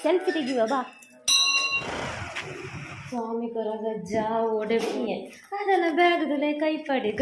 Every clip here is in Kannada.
ಸೆಲ್ಫಿ ತೆಗಿವ ಬಾ. ಸ್ವಾಮಿ ಕರಗ ಜಾವ ಒಡೆಪಿಯೆ ಅದೆಲ್ಲ ಬ್ಯಾಗದಲ್ಲೇ ಕೈ ಪಡಿ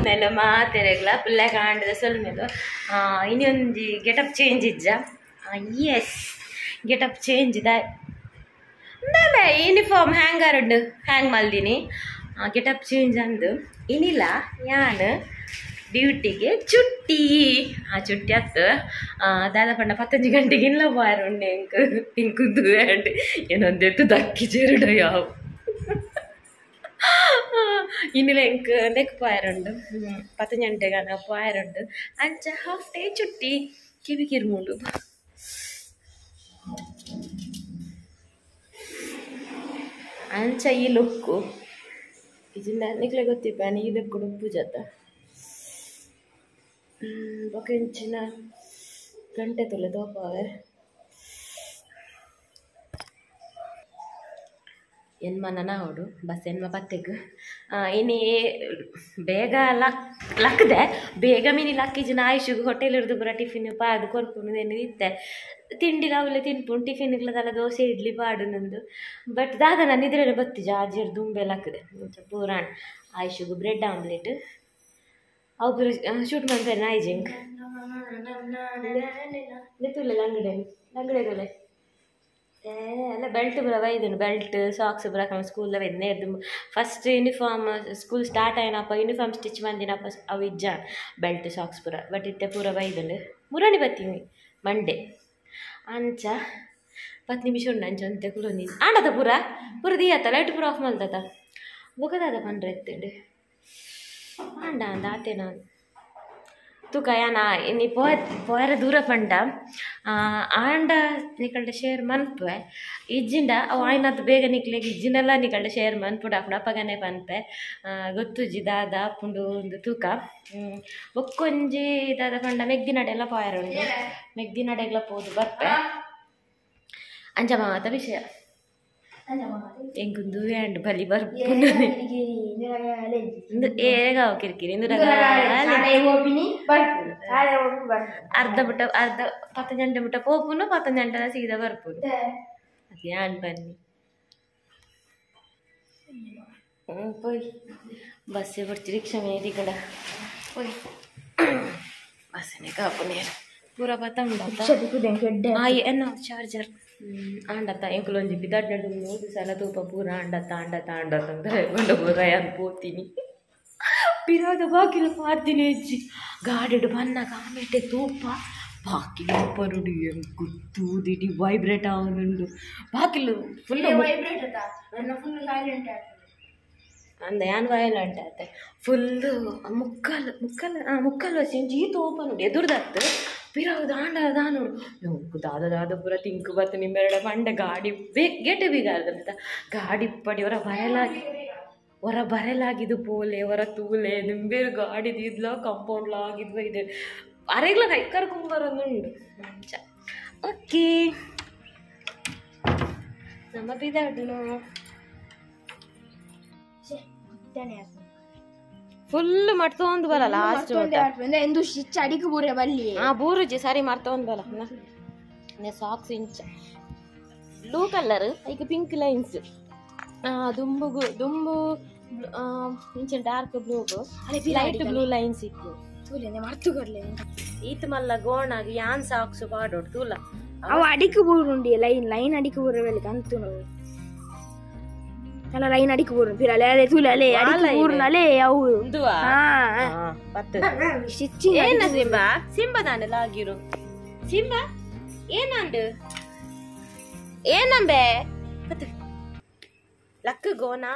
ಮೇಲೆ ಮಾತೆರೆಗ್ಲ ಪುಲ್ಲ ಕಾಂಡದ ಸೊಲ್ಮೆದು ಇನ್ನೊಂದು ಗೆಟಪ್ ಚೇಂಜ್ ಇಜ್ಜ ಎಸ್ ಗೆಟಪ್ ಚೇಂಜ್ ಇದ ಬೇ ಯೂನಿಫಾರ್ಮ್ ಹ್ಯಾಂಗರ್ ಉಂಡು ಹ್ಯಾಂಗ್ ಮಲ್ದಿನಿ ಗೆಟಪ್ ಚೇಂಜ್ ಅಂದು ಇನ್ನಿಲ್ಲ ಯಾನು ಡ್ಯೂಟಿಗೆ ಚುಟ್ಟಿ ಚುಟ್ಟಿ ಅತ್ತು ದಾದ ಪಂಡ 15 ಗಂಟೆಗೆ ಇಲ್ಲ ಬಾರುಂಡೆ ಇಂಕುದ್ದು ಅಂಡ್ ಏನೊಂದೆತ್ತು ದಕ್ಕಿ ಚೇರುಡ ಯಾವ ಇನ್ನಿಲ್ಲ ಎಂಕ್ ನೆಕ್ ಪಾಯರುಂಡು 15 ಗಂಟೆಗೆ ಪಾಯರುಂಡು ಅಂಚ ಹಾಫ್ ಡೇ ಚುಟ್ಟಿ ಕಿವಿ ಕಿರ್ಮುಂಡು ಅಂಚ ಈ ಲುಕ್ಕು ಇದನ್ನ ನಿಕ್ಲೆ ಗೊತ್ತಿಪ್ಪ ಈ ಲುಕ್ ಪೂಜಾತ ಬೊಕೆಂಚಿನ ಗಂಟೆ ತೊಲೆ ದೋಪಾವೆ ಎನ್ಮನ ಹೊಡು ಬಸ್ ಎನ್ಮ ಪತ್ತೆಗ್ ಇನಿ ಬೇಗ ಲಕ್ದೆ ಬೇಗ ಮಿನಿ ಲಕ್ಕಿಜಿನ ಆಯುಷಿಗೆ ಹೋಟೆಲ್ ಇರ್ದು ಬರ ಟಿಫಿನ್ ಪಾಡು ಕೊರ್ಪುನು ಏನು ಇತ್ತೆ ತಿಂಡಿ ಅವಳೆ ತಿನ್ಪುಂಡು ಟಿಫಿನ್ಗಳದೆಲ್ಲ ದೋಸೆ ಇಡ್ಲಿ ಪಾಡು ನಂದು ಬಟ್ ದಾದ ನಾನು ಇದ್ರೆ ಬತ್ತಿ ಜಾಜಿರ್ ದುಂಬೆ ಲಕ್ದೆ ಪೂರಾಣ ಆಯುಷಿಗೆ ಬ್ರೆಡ್ ಆಮ್ಲೆಟ್ ಅವ್ರು ಶೂಟ್ ಮಾಡ್ತಾರೆ ನಾಯಿಜಿಂಗ್ ನೆತ್ತುಲ್ಲ ಅಂಗಡಿ ಅಲ್ಲ ಬೆಲ್ಟ್ ಬರ ಒಯ್ದನು ಬೆಲ್ಟ್ ಸಾಕ್ಸ್ ಬರಕ ಸ್ಕೂಲ್ ಒಯ್ದನೆ ಇರ್ದು ಫಸ್ಟ್ ಯೂನಿಫಾರ್ಮ್ ಸ್ಕೂಲ್ ಸ್ಟಾರ್ಟ್ ಆಯ್ನಪ್ಪ ಯೂನಿಫಾರ್ಮ್ ಸ್ಟಿಚ್ ಬಂದಿನಪ್ಪ ಅವು ಇಜ್ಜ ಬೆಲ್ಟ್ ಸಾಕ್ಸ್ ಪೂರ ಬಟ್ ಇತ್ತೆ ಪೂರ ಒಯ್ದನು ಮುರಾಣಿ ಬತ್ತೀನಿ ಮಂಡೆ ಅಂಚ 10 ನಿಮಿಷ ಉಂಡು ಅಂಚ ಅಂತೆ ಕುಲೊಂದಿ ಆಂಡದ ಪೂರ ದಿಯತ್ತ ಲೈಟ್ ಪೂರ ಆಫ್ ಮಲ್ತದ ಬೊಗದಾದ ಪಂಡ್ರೆ ಎತ್ತಂಡು ಆಂಡ ಅಂದ ಆತೆ ನಾನು ತುಕ ಯಾನ ನೀ ಪೋಯರ ದೂರ ಪಂಡ ಆಂಡ ನಿಕಲ್ಡ ಶೇರ್ ಮನ್ಪೆ ಇಜ್ಜಿಂಡ ಅವು ಆಯ್ನದ್ದು ಬೇಗ ನಿಕ್ಲೆಗೆ ಇಜ್ಜಿನೆಲ್ಲ ನಿಕಲ್ಡ ಶೇರ್ ಮನ್ಪುಡು ಅಪ್ಪನ ಅಪ್ಪಗನೆ ಪನ್ಪೆ ಗೊತ್ತುಜಿ ದಾದ ಅಪ್ಪುಂಡು ಒಂದು ತೂಕ ಒಕ್ಕೊಂಜಿ ದಾದ ಪಂಡ ಮೆಗ್ದಿನಡೆಲ್ಲ ಪೋಯರುಂಡು ಮೆಗ್ದಿನಡೆಗ್ಲ ಪೋದು ಬರ್ಪೆ ಅಂಜ ಮಾತ ವಿಷಯ ಎಂಗುಂದು ಆ್ಯಂಡ್ ಬಲಿ ಬರ್ಪುಂಡು ಏಗಾವ ಕಿರಿಕಿರಿ ಅರ್ಧ ಬಿಟ್ಟ 10 ಗಂಟೆ ಬಿಟ್ಟ ಪೋಪುನು 10 ಗಂಟೆ ಸೀದಾ ಬರ್ಪುನು ಅದೇ ಆನ್ ಬನ್ನಿ ಪೋಯ್ ಬಸ್ಸೇ ಬರ್ತಿ ರಿಕ್ಷಾ ಮೇಲೆ ಈ ಕಡೆ ಪೋಯ್ असने का अपने पूरा पता एनो चार्जर आंडता इंकुलೊಂಜಿ ಬಿದಡ್ನಡು ಮೂರು ಸಲ ತೂಪ ಪೂರ ಆಂಡತ ಅಂದ್ರೆ ಗೊಂಡ ಪೂರ ಯಾನ್ ಪೋತೀನಿ ಪಿರಾದ ಬಾಕಿಲ ಪಾರ್ದಿನಿ ಹೆಜ್ಜಿ ಗಾಡಿಡು ಬನ್ನಗ ಆಮೇಲೆ ತೂಪ ಬಾಕಿಲು ಪರುಡಿ ಗುತ್ತು ದಿಡಿ ವೈಬ್ರೇಟ್ ಆವನುಂಡು ಬಾಕಿಲು ಫುಲ್ ವೈಬ್ರೇಟ್ ಅತ ನನ್ನ ಫುಲ್ ಸೈಲೆಂಟ್ ಆಯ್ತು ಅಂದ ಯಾನ್ ವೈಲೆಂಟ್ ಆಯ್ತು ಫುಲ್ ಮುಕ್ಕಲ್ ವಸಿಂಜಿ ತೋಪ ನೋಡಿ ಎದುರ್ದತ್ತು ಪಿರಾವು ದಾಂಡ ನೋಡು ದಾದ ಪೂರ ತಿಂಕು ಬತ್ತು ನಿಮ್ಮೆರಡ ಪಂಡ ಗಾಡಿ ಗೇಟೆ ಬೀಗಾರ್ದಂತ ಗಾಡಿ ಪಡಿ ಹೊರ ಬರಲಾಗಿದ್ದು ಪೋಲೆ ಹೊರ ತೂಲೆ ನಿಂಬೇರು ಗಾಡಿ ಇದ್ಲ ಕಾಂಪೌಂಡ್ ಆಗಿದ್ವ ಇದೆ ಅರೆಗ್ಲ ಕೈ ಕರ್ಕೊಂಬರೋದುಂಡು ಮಂಚ ಓಕೆ ನಮ್ಮ ಬಿದಾಡ್ನು ಫುಲ್ ಮಾಡ್ತೊಂದು ಬರಲ್ಲ ಲಾಸ್ಟ್ ಎಂದು ಸ್ಟಿಚ್ ಅಡಿಗೆ ಬೂರೆ ಬಲ್ಲಿ ಬೂರುಜಿ ಸರಿ ಮಾಡ್ತೊಂದು ಬರಲ್ಲ ಸಾಕ್ಸ್ ಇಂಚ ಬ್ಲೂ ಕಲರ್ ಈಗ ಪಿಂಕ್ ಲೈನ್ಸ್ ದುಂಬು ಇಂಚ dark blue light blue lines ಇತ್ತು ಮರ್ತು ಕೊಡ್ಲೆ ಈತ್ ಮಲ್ಲ ಗೋಣಾಗಿ ಯಾನ್ ಸಾಕ್ಸ್ ಪಾಡೋಡು ತೂಲ ಅವು ಅಡಿಕೆ ಬೂರುಂಡಿ ಲೈನ್ ಅಡಿಕೆ ಬೂರ ವೆಲ್ಕ ಅಂತು ನಾವು ಅಲ್ಲ ಲೈನ್ ಅಡಿಕೆ ಬೂರು ಪಿರಲೆ ಅಲೆ ತುಲಲೆ ಅಡಿಕೆ ಬೂರ್ನಲೆ ಅವು ದುವಾ ಪತ್ತು ಸ್ಟಿಚಿಂಗ್ ಏನ ಸಿಂಬಾ ದಾನಲ್ಲ ಆಗಿರು ಸಿಂಬಾ ಏನಂಡು ಏನಂಬೆ ಪತ್ತು ಲಕ್ಕ ಗೋನಾ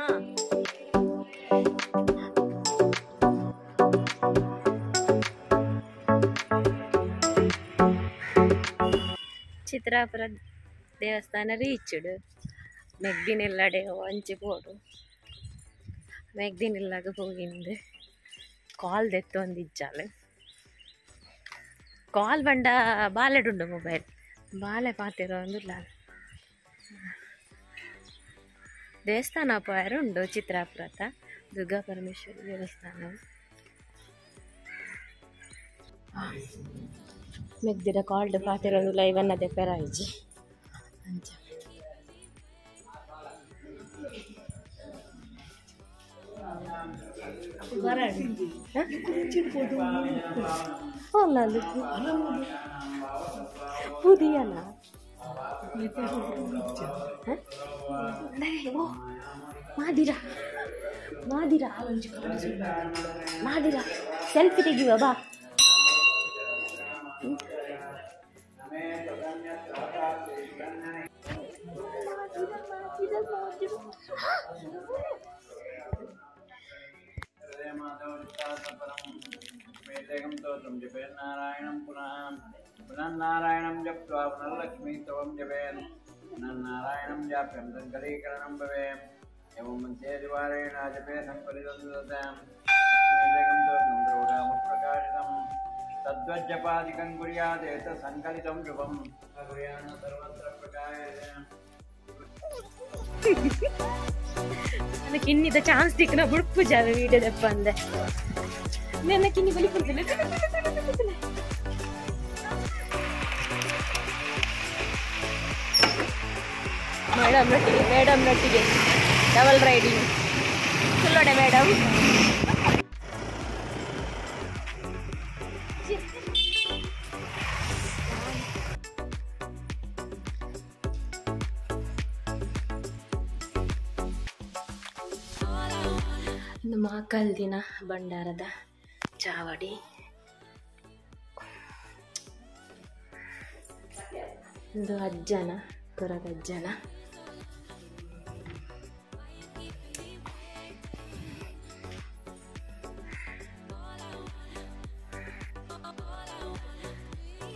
ಚಿತ್ರಾಪುರ ದೇವಸ್ಥಾನ ರೀಚ್ಡ್ ಮೆಗ್ದಿನಿಲ್ಲಡೆ ಒಂಚಿ ಪೋಡು ಮೆಗ್ದಿನಿಲ್ಲಾಗ ಹೋಗಿಂದು ಕಾಲ್ ದೆತ್ತೊಂದಿಜ್ಜಾಲೆ ಕಾಲ್ ಬಂಡ ಬಾಲೆಡುಂಡು ಮೊಬೈಲ್ ಬಾಲೆ ಪಾತಿರೋ ಒಂದಿಲ್ಲ ದೇವಸ್ಥಾನ ಪೋಯರುಂಡು ಚಿತ್ರಾಪುರತ ದುರ್ಗಾ ಪರಮೇಶ್ವರಿ ದೇವಸ್ಥಾನ ಮೆಗ್ದಿರ ಕಾಲ್ಡ್ ಪಾತಿರೋದು ಲೈವನ್ನದೆ ಪೆರಾಯಿಜಿ ಅಂಚ പുതിയന മാതിര സെൽഫി ತೆಗಿವ ಬಾ नारायणं पुनः नारायणं जप्त्वा पुनर्लक्ष्मी तवं जपेन् नारायणं जाप्यं सङ्कलीकरणं भवेत् एवं मन्त्रेद्वारेण जपे सम्परिदं प्रकाशितं तद्वज्जपादिकं कुर्यात् एतत्सङ्कलितं शुभं कुर्यान् सर्वत्र प्रकाशते ನನಗೆ ಇನ್ನಿದ ಚಾನ್ಸ್ ದಿಕ್ಕನ ಬುಡ್ಪು ಜಾವೆ ವೀಡಿಯೋದಪ್ಪ ಅಂದೆ ನನಗೆ ಇನ್ನಿ ಬಲಿ ಕೊಡ್ತಿಲ್ಲ ಮೇಡಮ್ ನೊಟ್ಟಿಗೆ ಡಬಲ್ ರೈಡಿಂಗ್ ಸುಳ್ಳೋಡೆ ಮೇಡಮ್ ಇನ್ನು ಮಕ್ಕಳ ದಿನ ಭಂಡಾರದ ಚಾವಡಿ ಒಂದು ಅಜ್ಜನ ಕೊರಗಜ್ಜನ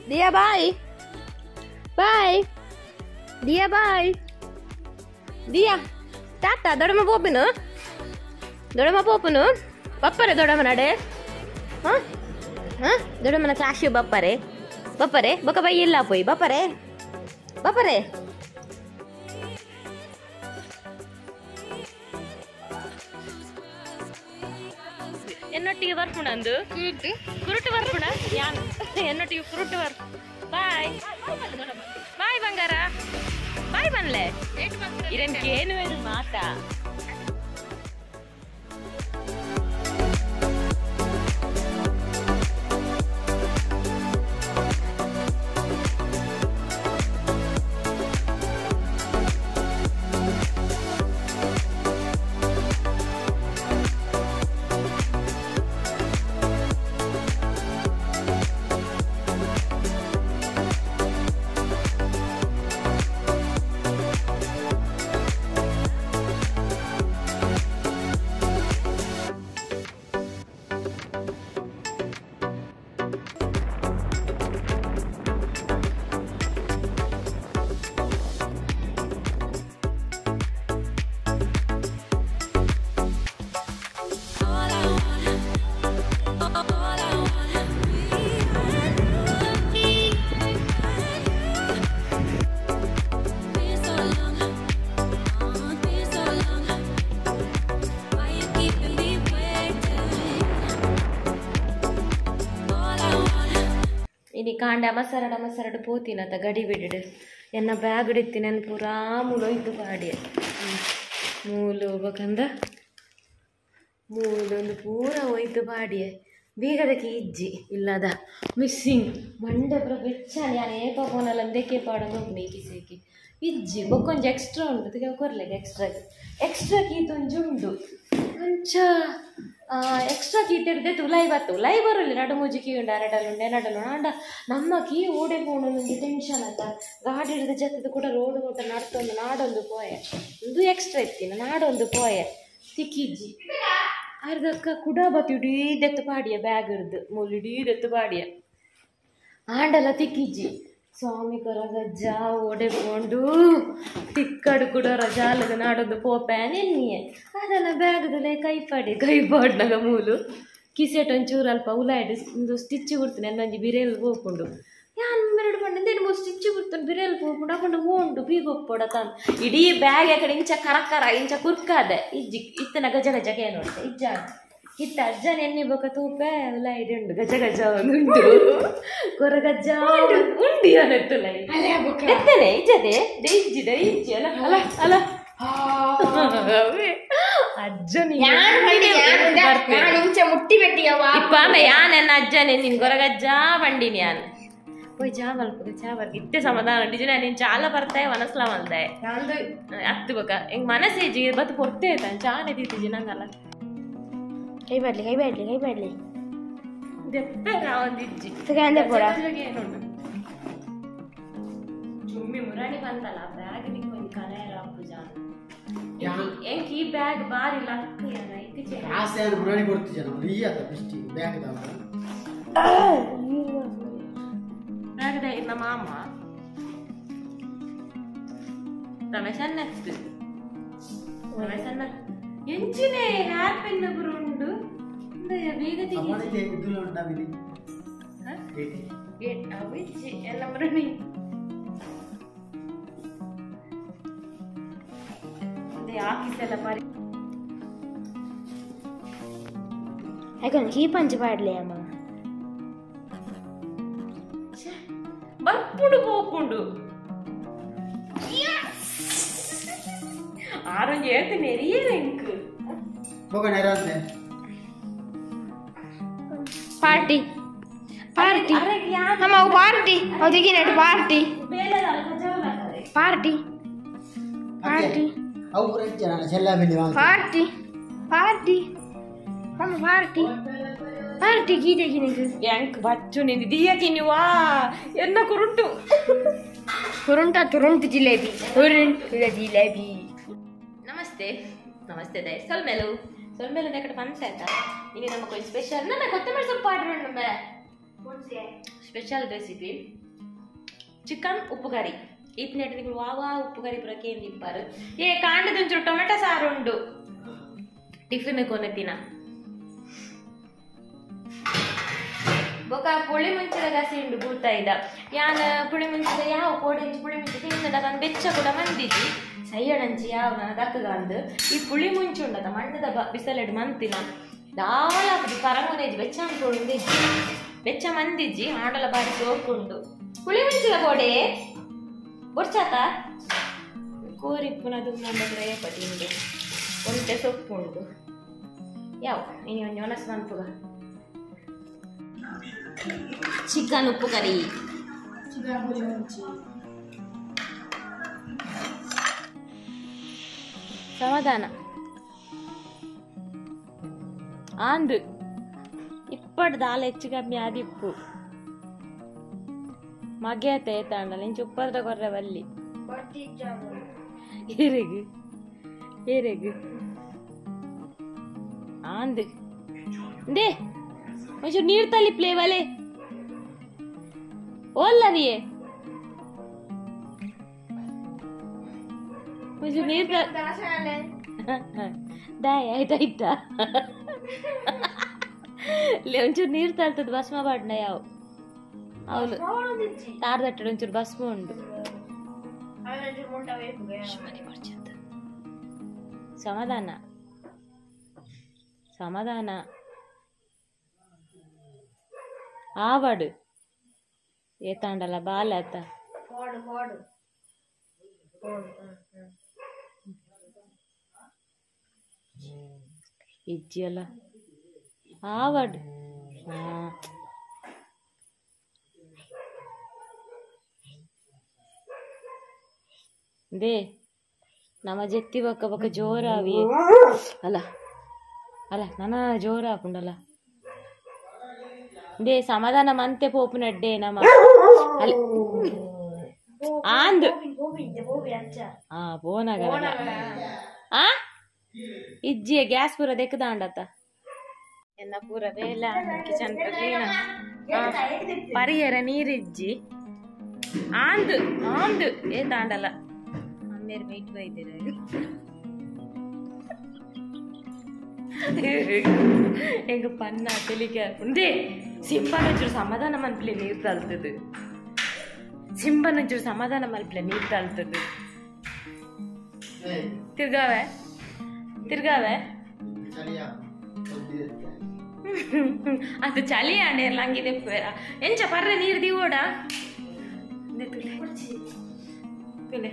ದಿಯಾ ಬಾಯ್ ಬಾಯ್ ದಿಯಾ ಬಾಯ್ ದಿಯಾ ಟಾಟಾ ದೊಡಮ್ಮ ಪೋಪಿನು ದೊಡಮ್ಮ ಪೋಪುನು ಬಪ್ಪರೆ ದೊಡಮ್ಮ ನಡೆ ದೊಡಮ್ಮನ ಕ್ಲಾಶು ಬಪ್ಪರೆ ಬೊಕ್ಕ ಬೈ ಇಲ್ಲ ಪೋಯ್ ಬಪ್ಪರೆ എന്നൊട്ടിಗೆ ಬರ್ಪುಣಂದು ಕುರುಟು ಬರ್ಪುಣ ಯಾನ್ എന്നൊಟ್ಟಿಗೆ ಕುರುಟು ಬರ್ ಬಾಯ್ ಬಾಯ್ ಬಂಗಾರ ಬಾಯ್ ಬನ್ಲೆ ಇರನ್ಕೇನು ಮಾತಾ ಇನಿ ಕಾಂಡೆ ಮಸರಡು ಪೋತಿನತ ಗಡಿ ಬಿಡಿಡು ಎನ್ನ ಬ್ಯಾಗ್ ಇಡ್ತೀನಿ ನನ್ನ ಪೂರಾ ಮೂಲೋಯ್ತು ಪಾಡಿ ಮೂಲು ಹೋಗ್ಬೇಕಂದ ಮೂಲೊಂದು ಪೂರ ಹೋಯ್ತು ಪಾಡಿಯೆ ಬೀಗದಕ್ಕೆ ಇಜ್ಜಿ ಇಲ್ಲದ ಮಿಸ್ಸಿಂಗ್ ಮಂಡೆ ಪುರ ಬೆಚ್ಚಾನೆ ನಾನು ಏಕ ಫೋನಲ್ಲಿ ಅಂದಕ್ಕೆ ಪಾಡಂಗ ಮೇಕಿ ಸೇಕಿ ಇಜ್ಜಿ ಬೊಕ್ಕೊಂಜಿ ಎಕ್ಸ್ಟ್ರಾ ಉಂಟು ತಿಕ್ಕ ಕೊರ್ಲೆಗೆ ಎಕ್ಸ್ಟ್ರಾ ಕೀತೊಂಜಿ ಉಂಡು ಕೊಂಚ ಎಕ್ಸ್ಟ್ರಾ ಕೀಟಿರ್ದೆ ತುಲೈ ಬರಲಿ ನಡು ಮುಜಿ ಕೀ ಉಂಡು ಎನಡಲು ಆಂಡ ನಮ್ಮ ಕೀ ಓಡೆ ಪೋಣೊಂದು ಟೆನ್ಷನ್ ಅಂತ ಗಾಡಿ ಹಿಡಿದು ಜತ್ತದು ಕೂಡ ರೋಡ್ ಕೊಟ್ಟ ನಡ್ತೊಂದು ನಾಡೊಂದು ಪೋಯೆ ಒಂದು ಎಕ್ಸ್ಟ್ರಾ ಇತ್ತಿನ ನಾಡೊಂದು ಪೋಯೆ ತಿಕ್ಕಿಜ್ಜಿ ಅರ್ಧಕ್ಕ ಕುಡ ಬತ್ತು ಇಡೀ ದೆತ್ತು ಪಾಡಿಯ ಬ್ಯಾಗ್ ಹಿಡ್ದು ಮೂಲು ಇಡೀ ದೆತ್ತು ಪಾಡಿಯ ಆಂಡಲ ತಿಕ್ಕಿಜ್ಜಿ ಸ್ವಾಮಿ ಕೊರಗಜ್ಜ ಓಡೆಕೊಂಡು ತಿಕ್ಕಡು ಕೂಡ ರಜಾಲದ ನಾಡೊಂದು ಪೋಪ್ಯಾನ್ ಎನ್ನಿಯೆ ಅದೆಲ್ಲ ಬ್ಯಾಗ್ದಲ್ಲೇ ಕೈಪಾಡ್ನಾಗ ಮೂಲು ಕಿಸೆಟ್ ಒಂಚೂರು ಅಲ್ಪ ಉಲಾಯ್ಡು ಒಂದು ಸ್ಟಿಚ್ ಬಿಡ್ತೀನಿ ಅನ್ನೊಂಜಿ ಬಿರೇಲ್ ಹೋಗ್ಕೊಂಡು ಯಾನ್ ಮೆರಡು ಬಂಡ ಮೂರು ಸ್ಟಿಚ್ ಬಿಡ್ತಾನೆ ಬಿರೇಲ್ ಹೋಗ್ಕೊಂಡು ಹಾಕೊಂಡು ಹೋಂಡು ಬೀಗೊಪ್ಪೋಡ ತಾನು ಇಡೀ ಬ್ಯಾಗ್ ಆ ಕಡೆ ಇಂಚ ಕರಕರ ಇಂಚ ಕುರ್ಕಾದೆ ಇಜ್ಜಿ ಇತ್ತನ ಗಜ ಗಜಗೆ ನೋಡ್ತೆ ಇಜ್ಜ ಇತ್ತ ಅಜ್ಜನ ಎಣ್ಣೆ ಬೊಕ ತೂಪೆ ಉಲಾಯ್ಡು ಉಂಡು ಗಜ ಉಂಟು ಕೊರಗಜ್ಜ ಉಂಡು ಇವನೆತ್ತುಲೈ ಎತ್ತನೆ ಇಜ್ಜದೆ ಇಜ್ಜಿ ಅಲ್ಲ ಅಜ್ಜನಿ ಮುಟ್ಟಿ ಬೆಟ್ಟಿಯವ ಇಪ್ಪಾಮೆ ಯಾನೆನ್ನ ಅಜ್ಜನೆ ನಿನ್ ಕೊರಗಜ್ಜ ಬಂಡಿನಿ ಯಾನ್ పోయి చావరకు ఇట్టే సమాధానం డిజైన్ నేను చాలా పడతాయి మనసులో మల్దాయి అత్తు ఒక ఇంక మనసేజి బతు పొట్టే చాలా తీసి ನಂಗಲ್ಲ ಕೈ ಬ್ಯಾಡ್ಲಿ ದೆಪ್ಪೆ ರಾವಂದಿಜ್ಜಿ ಸಗಂದೆ ಪೋಡ ಚುಮ್ಮಿ ಮುರಾಣಿ ಬಂತಲ್ಲ ಬ್ಯಾಗ್ ನಿಕ್ಕೊಂದು ಕಲೆಯರ ಪೂಜಾ ಎಂಕ್ ಈ ಬ್ಯಾಗ್ ಬಾರಿ ಲಕ್ ಯಾನ ಇತ್ತಿಚೆ ಆಸೆ ಮುರಾಣಿ ಕೊಡ್ತಿಜ ನಾವು ರಿಯಾತ ಬಿಸ್ಟಿ ಬ್ಯಾಗ್ ದಾವ ಬ್ಯಾಗ್ದ ಇನ್ನ ಮಾಮ ರಮೇಶನ್ನ ಎಂಚಿನೇ ಹೇರ್ ಪಿನ್ ಉಂಡು ಬೇಗ ಎಲ್ಲ ಮುರಣಿ ಆಫೀಸೆಲ್ಲ ಮಾರಿ ಯಾಕಂದ್ರೆ ಈ ಪಂಚ ಪಾಡ್ಲಿ ಅಮ್ಮ ಬರ್ಪುಡು ಹೋಗ್ಕೊಂಡು ಆರೊಂದು ಹೇಳ್ತು ನೆರಿಯೇ ಎಂಕ್ ಪಾರ್ಟಿ ನಮ್ಮ ಪಾರ್ಟಿ ಅದಕ್ಕೆ party party party party party ನಮ್ಮ ಪಾರ್ಟಿ ಪಾರ್ಟಿ ಗೀತೆ ಎಂಕ್ ಬಚ್ಚು ನಿಂದು ದಿಯಕ್ಕೆ ನೀವು ಎನ್ನ ಕುರುಂಟು ಜಿಲೇಬಿ ಜಿಲೇಬಿ ನಮಸ್ತೆ ದಯ ಸೊಲ್ಮೇಲು ఇక్కడ పని చేద్దా ఇది నమ్మ కొంచెం స్పెషల్ నా కొత్తిమీర సొప్పు ఆర్డర్ నమ్మ స్పెషల్ రెసిపీ ಚಿಕನ್ ಉಪ್ಪು ಕರಿ ಇಪ್ಪು ವಾವಾ ಉಪ್ಪು ಕರಿ ಪುರಕ್ಕೆ ಏನು ತಿಪ್ಪಾರು ಕಾಂಡದೊಂಚೂರು ಟೊಮೆಟೊ ಸಾರು ಉಂಡು ಟಿಫಿನ್ ಕೊನೆತಿನ ಬೊಕ ಪುಳಿ ಮುಂಚಿದ ಗಸಿ ಉಂಡು ಬೂತ ಇದ್ದ ಯಾನ ಪುಳಿ ಮುಂಚಿದ ಯಾವ ಕೋಡಿಂಚು ಪುಳಿ ಮುಂಚಿ ತಿನ್ನದ ಕಂಡು ಬೆಚ್ಚ ಕೂಡ ಮಂದಿಜಿ ಸೈಯಡಂಚಿ ಯಾವ ದಕ್ಕಗಂದು ಈ ಪುಳಿ ಮುಂಚು ಉಂಡದ ಮಣ್ಣದ ಬಿಸಲೆಡು ಮಂತಿನ ದಾಳಾಪದಿ ಪರಂಗುನೇಜಿ ಬೆಚ್ಚ ಅನ್ಕೊಂಡು ಬೆಚ್ಚ ಮಂದಿಜ್ಜಿ ಆಡಲ ಬಾರಿ ಸೋರ್ಕೊಂಡು ಪುಳಿ ಮುಂಚಿದ ಕೋಡೆ ಬೊರ್ಚಾತ ಕೋರಿಪ್ಪುನದು ನಮ್ಮ ರೇಪಟಿ ಉಂಡು ಒಂಟೆ ಸೊಪ್ಪು ಉಂಡು ಯಾವ ಇನಿ ಒಂದು ಮನಸ್ಸು ಅನ್ಪುಗ ಚಿಕನ್ ಉಪ್ಪು ಕರಿ ಸಮಾಧಾನ ಆಂದು ಇಪ್ಪಟ್ಟು ದಾಲ ಹೆಚ್ಚು ಕಮ್ಮಿ ಆದಿಪ್ಪು ಮಗೆ ತೇತಾಂಡಲ್ಲ ಇಂಚು ಉಪ್ಪದ ಕೊರ್ರೆ ಬಲ್ಲಿ ಏರೆಗು ಆಂದು ದೇ ಒಂಚೂರು ನೀರು ತಲ್ಲಿ ಪ್ಲೇ ಬಲೆ ಓಲ್ಲರಿಯೇ ಒಂಚೂರು ನೀರು ದಾಯ ಆಯ್ತಾಯ್ತಾ ಒಂಚೂರು ನೀರು ತಲ್ತದ ಭಸ್ಮ ಬಾಡ್ನ ಯಾವ ಅವನು ತಾರ್ದಟ್ಟಡು ಒಂಚೂರು ಭಸ್ಮ ಉಂಡು ಸಮಾಧಾನ ಆವಡು ಏತಾಂಡಲ್ಲ ಬಾಲ ಆತ ಇಜ್ಜಿ ಅಲ್ಲ ಆವಡ್ ದೇ ನಮ್ಮ ಜೆತ್ತಿ ಬಕ್ಕ ಬಕ್ಕ ಜೋರಾವಿ ಅಲ್ಲ ಅಲ್ಲ ನನ್ನ ಜೋರ ಹಾಕೊಂಡಲ್ಲ ದೇ ಸಮಾಧಾನ ಮಂತೆ ಪೋಪು ನಡ್ಡೆ ನಮ್ಮ ಅಲ್ಲ ಆಂದು ಹಾ ಬೋನಾಗ ಆ ಇಜ್ಜಿಯ ಗ್ಯಾಸ್ ಪೂರ ದೆಕ್ಕದಾಂಡತ್ತ ಎನ್ನ ಪೂರ ಬೇಲ ಕಿಚನ್ ಪರಿಯರ ನೀರಿಜ್ಜಿ ಆಂದು ಆಂದು ಏ ತಾಂಡಲ್ಲ ಅಮ್ಮೇರು ಮೀಟ್ ಬೈದಿರ எங்க பண்ணா தெளிக்க உண்டே சிம்பனஞ்சு சமாதான மல்பில நீர் தாழ்த்தது சிம்பனஞ்சு சமாதான மல்பில நீர் தாழ்த்தது ತಿರ್ಗಾವೆ ತಿರ್ಗಾವೆ ಅದು ಚಳಿ ಆಣೆರ್ಲ ಹಂಗಿದೆ ಎಂಚ ಪರ್ರೆ ನೀರು ದಿವೋಡ ತುಲೆ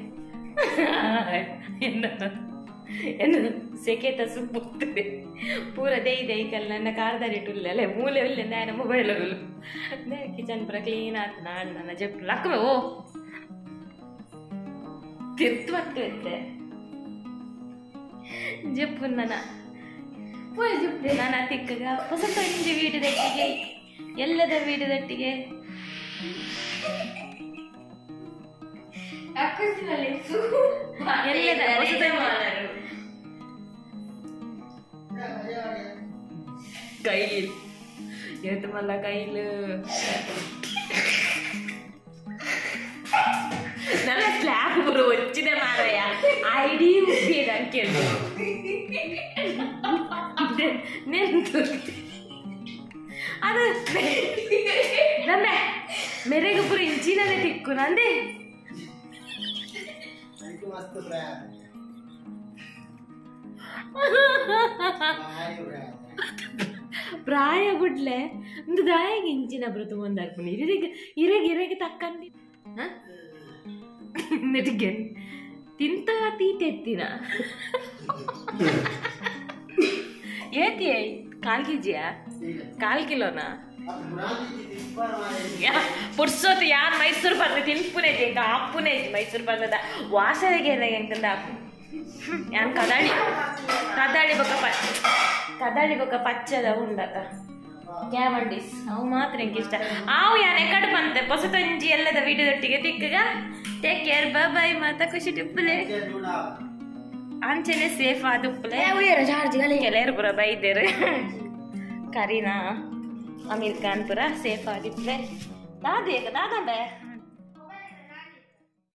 ಏನು ಸೆಕೆತ ಸುಪ್ಪುತ್ತದೆ ಪೂರ ದೈ ದೈಕಲ್ಲ ನನ್ನ ಕಾರ್ದಾರಿಟ್ಟುಲ್ಲ ಅಲ್ಲೇ ಮೂಲೆ ಇಲ್ಲ ನನ್ನ ಮೊಬೈಲಗಳು ಕಿಚನ್ ಪೂರ ಕ್ಲೀನ್ ಆಯ್ತು ನಾನು ನನ್ನ ಜಪ್ಪು ಲಕ್ಕವೆ ಓ ತಿರ್ತು ಬರ್ತೈತೆ ಜಪ್ಪು ನನ್ನ ಪೂರ ಜಪ್ಪು ನಾನು ತಿಕ್ಕಗ ಹೊಸ ಇಂಜಿ ವೀಟದಟ್ಟಿಗೆ ಎಲ್ಲದ ವೀಟದಟ್ಟಿಗೆ ಎಲ್ಲದ ಹೊಸದ കയ്യിൽ ഏത്തുമല്ല കയ്യില് നല്ല സ്ലാബ് പുറ ഒച്ചിനെ മാറയ ഐഡി ഉപ്പിയതാക്കിയത് അത് നമ്മെ മെರೆಗೆ ಪುರ ಇಂಚಿನದೇ ತಿಕ್ಕು ನಂದೆ ಪ್ರಾಯ ಬಿಡ್ಲೆ ಒಂದು ದಾಯಿಗೆ ಇಂಚಿನ ಬ್ರತು ಒಂದಾಗ್ಬಿಡಿ ಇರೆಗೆ ತಕ್ಕಂದಿ ನೆಟ್ಟಿಗೆ ತಿಂತ ತೀತೆತ್ತಿನ ಏತಿ 1/4 kg 1/4 ಕಿಲೋನಾ ಪುರ್ಸೋತು ಯಾರು ಮೈಸೂರು ಬಂದ ತಿನ್ಪುನೇ ಈಗ ಅಪ್ಪುನೇ ಮೈಸೂರು ಬಂದದ ವಾಸನೆಗೆ ಎಂಕಂದ ಯಾನ್ ಕದಾಳಿ ಬೊಕ್ಕ ಪಚ್ಚದ ಉಂಡತ ಕ್ಯಾವಂಡಿಸ್ ಅವು ಮಾತ್ರ ಎಂಕ್ ಇಷ್ಟ ಅವು ಯಾನ್ ಎಕಡೆ ಬಂತೆ ಹೊಸತಂಜಿ ಎಲ್ಲದ ವಿಡಿಯೋದೊಟ್ಟಿಗೆ ತಿಕ್ಕಗ ಟೇಕ್ ಕೇರ್ ಬೈ ಮಾತ ಖುಷಿ ಟಿಪ್ಪಲೆ ಅಂಚನೆ ಸೇಫ್ ಆದುಪ್ಪಲೆ ಕೆಲವರು ಪುರ ಬೈದೇರು ಕರೀನಾ ಅಮೀರ್ ಖಾನ್ ಪುರ ಸೇಫ್ ಆದಿಪ್ಪಲೆ ದಾದಂಬೆ